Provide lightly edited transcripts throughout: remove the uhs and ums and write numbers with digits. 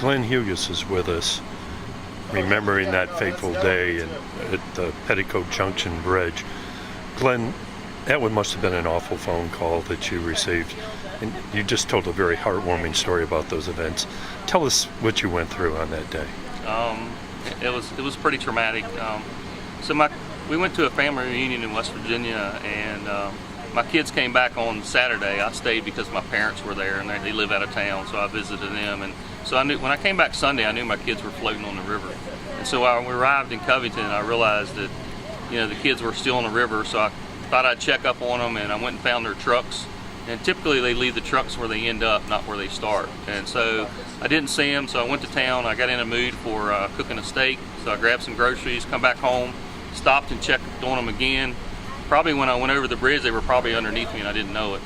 Glenn Hugus is with us, remembering that fateful day at the Petticoat Junction Bridge. Glenn, that must have been an awful phone call that you received. And you just told a very heartwarming story about those events. Tell us what you went through on that day. It was pretty traumatic. We went to a family reunion in West Virginia, and my kids came back on Saturday. I stayed because my parents were there, and they live out of town, so I visited them. And so I knew when I came back Sunday, I knew my kids were floating on the river. And so when we arrived in Covington, I realized that the kids were still on the river. So I thought I'd check up on them, and I went and found their trucks. And typically they leave the trucks where they end up, not where they start. And so I didn't see them, so I went to town. I got in a mood for cooking a steak, so I grabbed some groceries, come back home, stopped and checked on them again. Probably when I went over the bridge, they were probably underneath me and I didn't know it.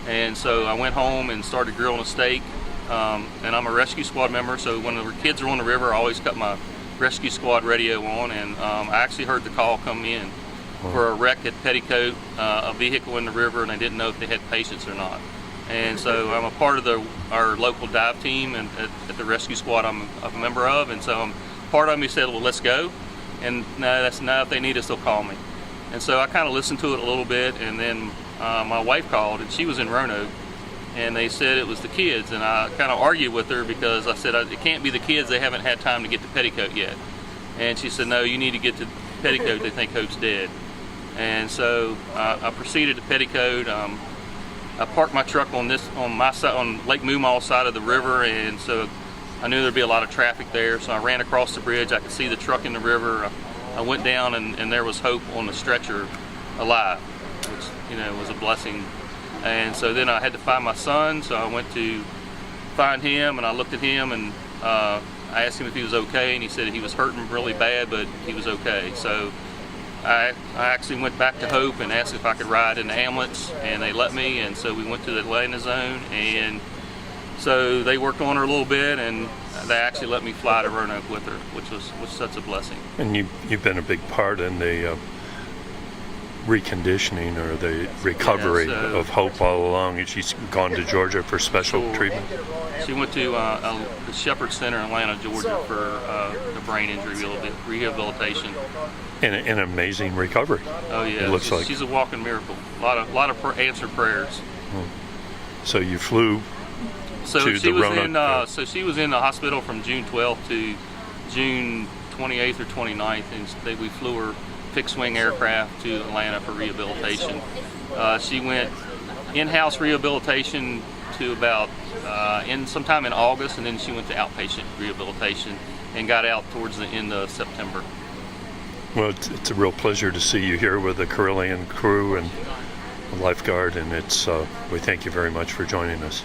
And so I went home and started grilling a steak. And I'm a rescue squad member, so when the kids are on the river, I always cut my rescue squad radio on, and I actually heard the call come in for a wreck at Petticoat, a vehicle in the river, and I didn't know if they had patients or not. And so I'm a part of our local dive team and at the rescue squad I'm a member of, and so part of me said, well, let's go. And no, that's not, if they need us, they'll call me. And so I kind of listened to it a little bit, and then my wife called, and she was in Roanoke, and they said it was the kids, and I kind of argued with her because I said, it can't be the kids, they haven't had time to get to Petticoat yet. And she said, no, you need to get to Petticoat, they think Hope's dead. And so I proceeded to Petticoat. I parked my truck on my side, on Lake Moomaw side of the river, and so I knew there'd be a lot of traffic there. So I ran across the bridge. I could see the truck in the river. I went down, and there was Hope on the stretcher, alive, which was a blessing. And so then I had to find my son. So I went to find him, and I looked at him, and I asked him if he was okay, and he said he was hurting really bad, but he was okay. So I actually went back to Hope and asked if I could ride in the ambulance, and they let me, and so we went to the Atlanta zone, and so they worked on her a little bit, and they actually let me fly to Roanoke with her, which was such a blessing. And you've been a big part in the reconditioning or the recovery of Hope all along. And she's gone to Georgia for special treatment. She went to the Shepherd Center in Atlanta, Georgia for the brain injury rehabilitation. And an amazing recovery. Oh yeah, it looks like she's a walking miracle. A lot of answered prayers. So you flew to the Roanoke. So she was in the hospital from June 12th to June 28th or 29th, and we flew her fixed-wing aircraft to Atlanta for rehabilitation. She went in-house rehabilitation to about sometime in August, and then she went to outpatient rehabilitation and got out towards the end of September. Well, it's a real pleasure to see you here with the Carilion crew and the lifeguard, and we thank you very much for joining us.